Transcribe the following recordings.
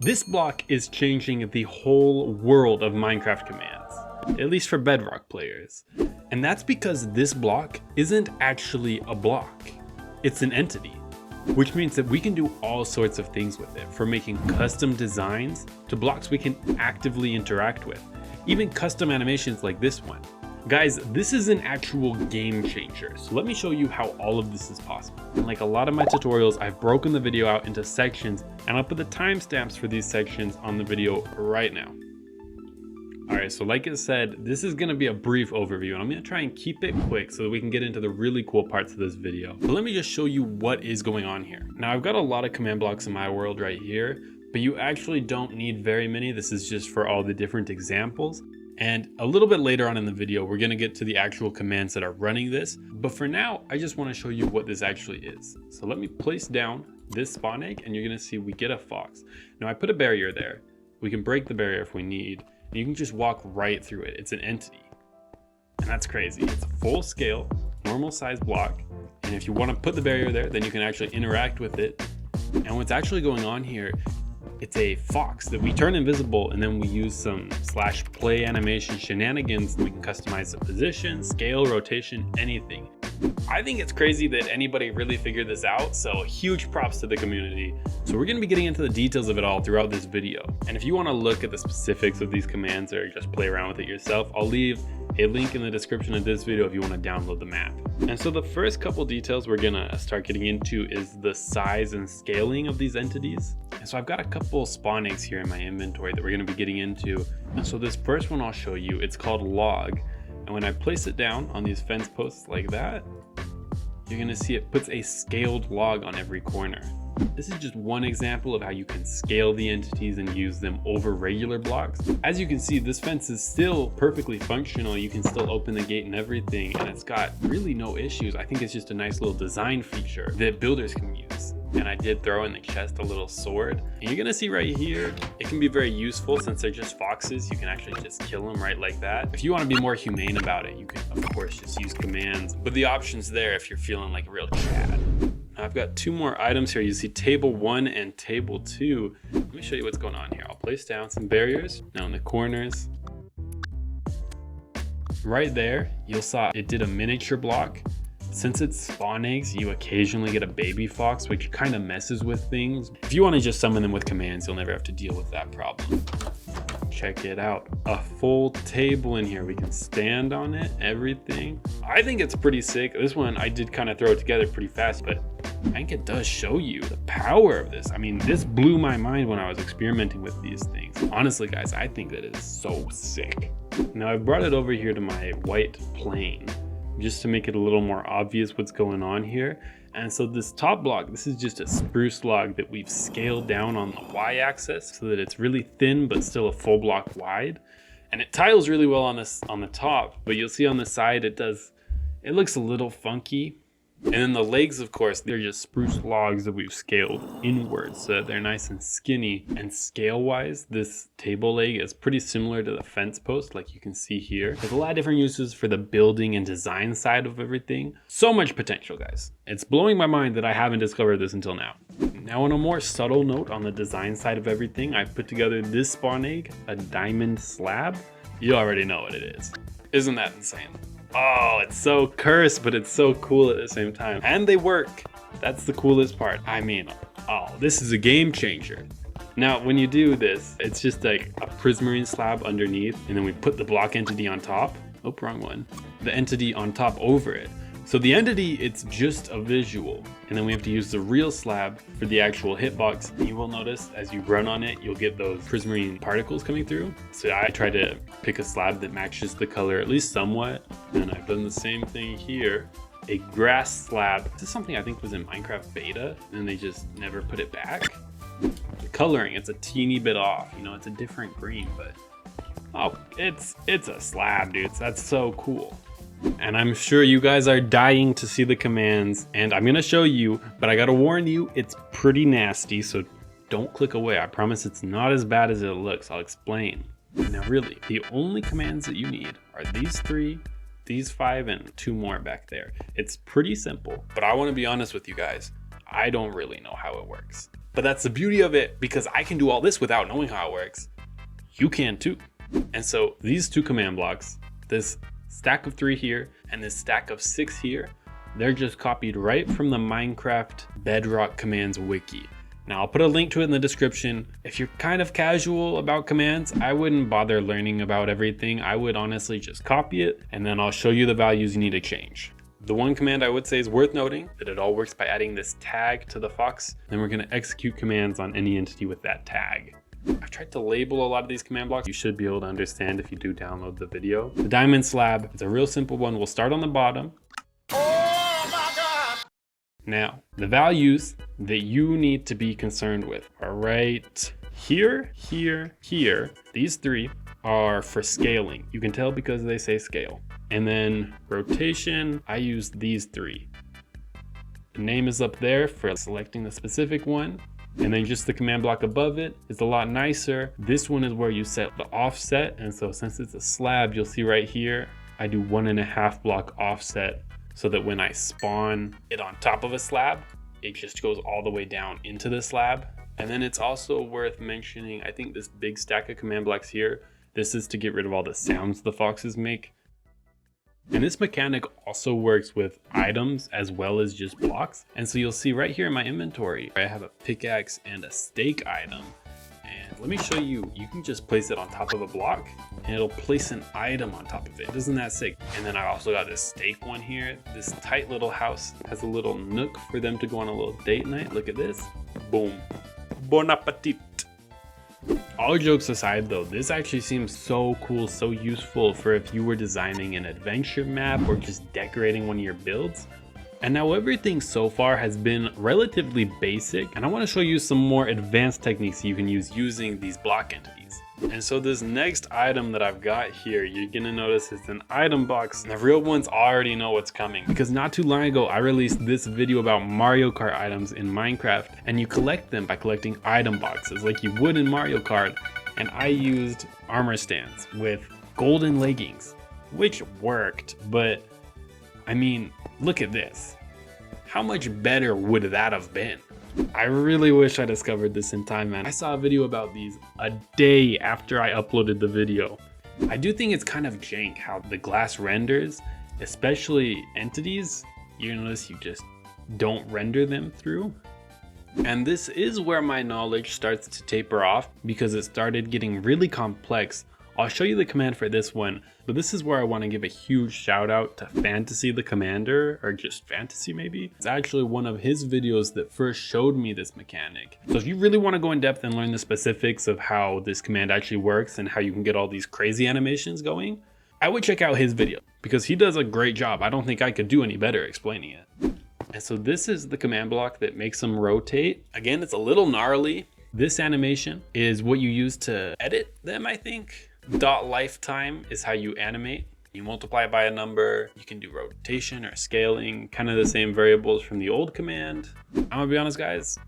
This block is changing the whole world of Minecraft commands, at least for Bedrock players. And that's because this block isn't actually a block, it's an entity, which means that we can do all sorts of things with it, from making custom designs to blocks we can actively interact with, even custom animations like this one. Guys, this is an actual game changer, so let me show you how all of this is possible. And like a lot of my tutorials, I've broken the video out into sections, and I'll put the timestamps for these sections on the video right now. Alright, so like I said, this is going to be a brief overview, and I'm going to try and keep it quick so that we can get into the really cool parts of this video. But let me just show you what is going on here. Now, I've got a lot of command blocks in my world right here, but you actually don't need very many. This is just for all the different examples. And a little bit later on in the video, we're going to get to the actual commands that are running this. But for now, I just want to show you what this actually is. So let me place down this spawn egg, and you're going to see we get a fox. Now I put a barrier there. We can break the barrier if we need. And you can just walk right through it. It's an entity. And that's crazy. It's a full scale, normal size block. And if you want to put the barrier there, then you can actually interact with it. And what's actually going on here, it's a fox that we turn invisible, and then we use some /play animation shenanigans. We can customize the position, scale, rotation, anything. I think it's crazy that anybody really figured this out, so huge props to the community. So we're going to be getting into the details of it all throughout this video. And if you want to look at the specifics of these commands or just play around with it yourself, I'll leave a link in the description of this video if you want to download the map. And so the first couple details we're gonna start getting into is the size and scaling of these entities. And so I've got a couple spawn eggs here in my inventory that we're gonna be getting into. And so this first one I'll show you, it's called log. And when I place it down on these fence posts like that, you're gonna see it puts a scaled log on every corner. This is just one example of how you can scale the entities and use them over regular blocks. As you can see, this fence is still perfectly functional. You can still open the gate and everything, and it's got really no issues. I think it's just a nice little design feature that builders can use. And I did throw in the chest a little sword. And you're gonna see right here, it can be very useful since they're just foxes. You can actually just kill them right like that. If you wanna be more humane about it, you can of course just use commands. But the option's there if you're feeling like a real Chad. Now I've got two more items here. You see table 1 and table 2. Let me show you what's going on here. I'll place down some barriers. Now in the corners, right there, you'll saw it did a miniature block. Since it's spawn eggs, you occasionally get a baby fox, which kind of messes with things. If you want to just summon them with commands, you'll never have to deal with that problem. Check it out, a full table in here. We can stand on it, everything. I think it's pretty sick. This one, I did kind of throw it together pretty fast, but I think it does show you the power of this. I mean, this blew my mind when I was experimenting with these things. Honestly, guys, I think that is so sick. Now I brought it over here to my white plane, just to make it a little more obvious what's going on here. And so this top block, this is just a spruce log that we've scaled down on the y-axis so that it's really thin but still a full block wide. And it tiles really well on this on the top, but you'll see on the side it looks a little funky. And then the legs, of course, they're just spruce logs that we've scaled inwards so that they're nice and skinny. And scale-wise, this table leg is pretty similar to the fence post, like you can see here. There's a lot of different uses for the building and design side of everything. So much potential, guys. It's blowing my mind that I haven't discovered this until now. Now, on a more subtle note on the design side of everything, I've put together this spawn egg, a diamond slab. You already know what it is. Isn't that insane? Oh, it's so cursed, but it's so cool at the same time. And they work. That's the coolest part. I mean, oh, this is a game changer. Now, when you do this, it's just like a prismarine slab underneath, and then we put the block entity on top. Oh, wrong one. The entity on top over it. So the entity, it's just a visual. And then we have to use the real slab for the actual hitbox. You will notice as you run on it, you'll get those prismarine particles coming through. So I try to pick a slab that matches the color at least somewhat. And I've done the same thing here. A grass slab. This is something I think was in Minecraft beta, and they just never put it back. The coloring, it's a teeny bit off. You know, it's a different green, but oh, it's a slab, dudes. That's so cool. And I'm sure you guys are dying to see the commands, and I'm gonna show you, but I gotta warn you, it's pretty nasty, so don't click away. I promise it's not as bad as it looks. I'll explain. Now really, the only commands that you need are these 3, these 5, and 2 more back there. It's pretty simple, but I wanna be honest with you guys. I don't really know how it works. But that's the beauty of it, because I can do all this without knowing how it works. You can too. And so these two command blocks, this stack of 3 here and this stack of 6 here, they're just copied right from the Minecraft Bedrock commands wiki. Now I'll put a link to it in the description. If you're kind of casual about commands, I wouldn't bother learning about everything. I would honestly just copy it, and then I'll show you the values you need to change. The one command I would say is worth noting that it all works by adding this tag to the fox. Then we're gonna execute commands on any entity with that tag. I've tried to label a lot of these command blocks. You should be able to understand if you do download the video. The diamond slab, it's a real simple one. We'll start on the bottom. Now, the values that you need to be concerned with are right here, here, here. These 3 are for scaling. You can tell because they say scale. And then rotation, I use these 3. The name is up there for selecting the specific one. And then just the command block above it is a lot nicer. This one is where you set the offset. And so since it's a slab, you'll see right here, I do 1.5 block offset, so that when I spawn it on top of a slab, it just goes all the way down into the slab. And then it's also worth mentioning, I think this big stack of command blocks here, this is to get rid of all the sounds the foxes make. And this mechanic also works with items as well as just blocks. And so you'll see right here in my inventory, I have a pickaxe and a stake item. And let me show you, you can just place it on top of a block and it'll place an item on top of it. Isn't that sick? And then I also got this stake one here. This tight little house has a little nook for them to go on a little date night. Look at this. Boom. Bon appetit. All jokes aside though, this actually seems so cool, so useful for if you were designing an adventure map or just decorating one of your builds. And now everything so far has been relatively basic, and I want to show you some more advanced techniques you can use using these block entities. And so this next item that I've got here, you're gonna notice it's an item box. And the real ones already know what's coming, because not too long ago I released this video about Mario Kart items in Minecraft, and you collect them by collecting item boxes like you would in Mario Kart. And I used armor stands with golden leggings, which worked, but I mean, look at this. How much better would that have been? I really wish I discovered this in time, man. I saw a video about these a day after I uploaded the video. I do think it's kind of jank how the glass renders, especially entities, you notice you just don't render them through. And this is where my knowledge starts to taper off, because it started getting really complex. I'll show you the command for this one, but this is where I want to give a huge shout out to Fantasy the Commander, or just Fantasy maybe. It's actually one of his videos that first showed me this mechanic. So if you really want to go in depth and learn the specifics of how this command actually works and how you can get all these crazy animations going, I would check out his video, because he does a great job. I don't think I could do any better explaining it. And so this is the command block that makes them rotate. Again, it's a little gnarly. This animation is what you use to edit them, I think. Dot lifetime is how you animate. You multiply it by a number. You can do rotation or scaling, kind of the same variables from the old command. I'm gonna be honest, guys,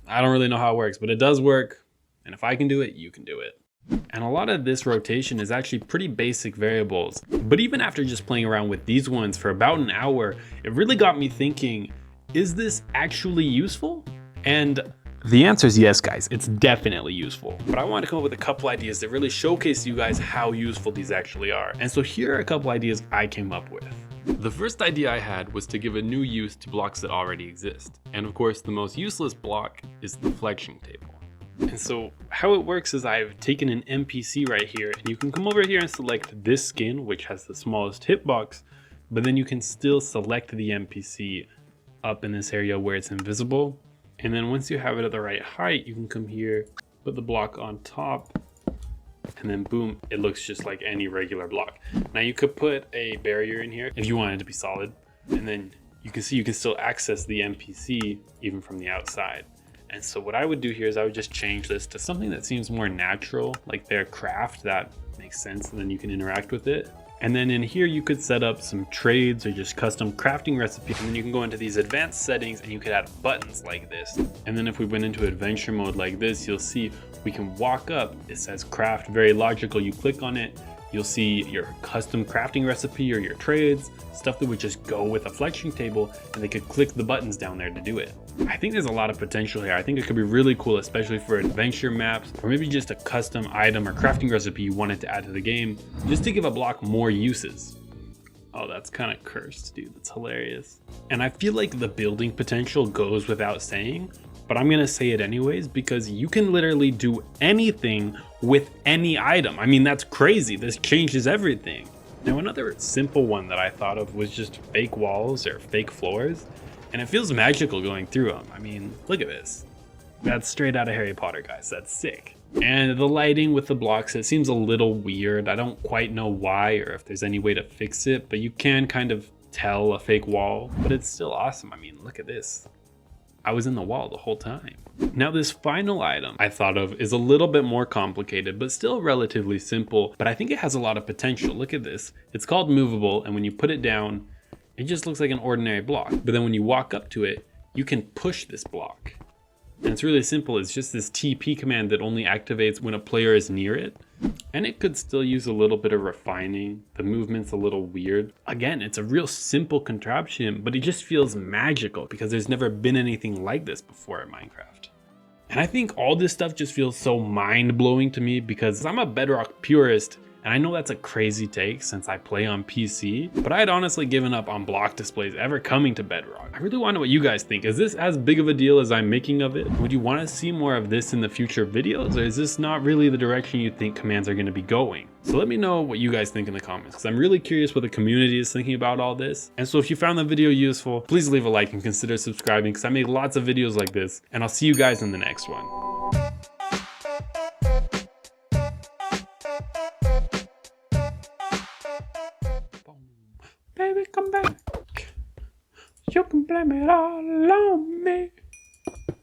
I don't really know how it works, but it does work. And if I can do it, you can do it. And a lot of this rotation is actually pretty basic variables. But even after just playing around with these ones for about an hour, it really got me thinking, is this actually useful? And the answer is yes, guys, it's definitely useful. But I wanted to come up with a couple ideas that really showcase you guys how useful these actually are. And so here are a couple ideas I came up with. The first idea I had was to give a new use to blocks that already exist. And of course, the most useless block is the flexion table. And so how it works is I've taken an NPC right here, and you can come over here and select this skin, which has the smallest hitbox, but then you can still select the NPC up in this area where it's invisible. And then once you have it at the right height, you can come here, put the block on top, and then boom, it looks just like any regular block. Now you could put a barrier in here if you want it to be solid, and then you can see you can still access the NPC even from the outside. And so what I would do here is I would just change this to something that seems more natural, like their craft, that makes sense, and then you can interact with it. And then in here, you could set up some trades or just custom crafting recipes. And then you can go into these advanced settings and you could add buttons like this. And then if we went into adventure mode like this, you'll see we can walk up. It says craft, very logical. You click on it, you'll see your custom crafting recipe or your trades, stuff that would just go with a flexion table, and they could click the buttons down there to do it. I think there's a lot of potential here. I think it could be really cool, especially for adventure maps, or maybe just a custom item or crafting recipe you wanted to add to the game, just to give a block more uses. Oh, that's kind of cursed, dude. That's hilarious. And I feel like the building potential goes without saying, but I'm gonna say it anyways because you can literally do anything with any item. I mean, that's crazy. This changes everything. Now, another simple one that I thought of was just fake walls or fake floors, and it feels magical going through them. I mean, look at this. That's straight out of Harry Potter, guys. That's sick. And the lighting with the blocks, it seems a little weird. I don't quite know why or if there's any way to fix it, but you can kind of tell a fake wall, but it's still awesome. I mean, look at this. I was in the wall the whole time. Now, this final item I thought of is a little bit more complicated, but still relatively simple, but I think it has a lot of potential. Look at this. It's called movable, and when you put it down, it just looks like an ordinary block. But then when you walk up to it, you can push this block. And it's really simple. It's just this TP command that only activates when a player is near it. And it could still use a little bit of refining. The movement's a little weird. Again, it's a real simple contraption, but it just feels magical because there's never been anything like this before in Minecraft. And I think all this stuff just feels so mind-blowing to me because I'm a Bedrock purist. And I know that's a crazy take since I play on PC, but I had honestly given up on block displays ever coming to Bedrock. I really want to know what you guys think. Is this as big of a deal as I'm making of it? Would you want to see more of this in the future videos, or is this not really the direction you think commands are going to be going? So let me know what you guys think in the comments, because I'm really curious what the community is thinking about all this. And so if you found the video useful, please leave a like and consider subscribing, because I make lots of videos like this, and I'll see you guys in the next one. Baby, come back. You can blame it all on me.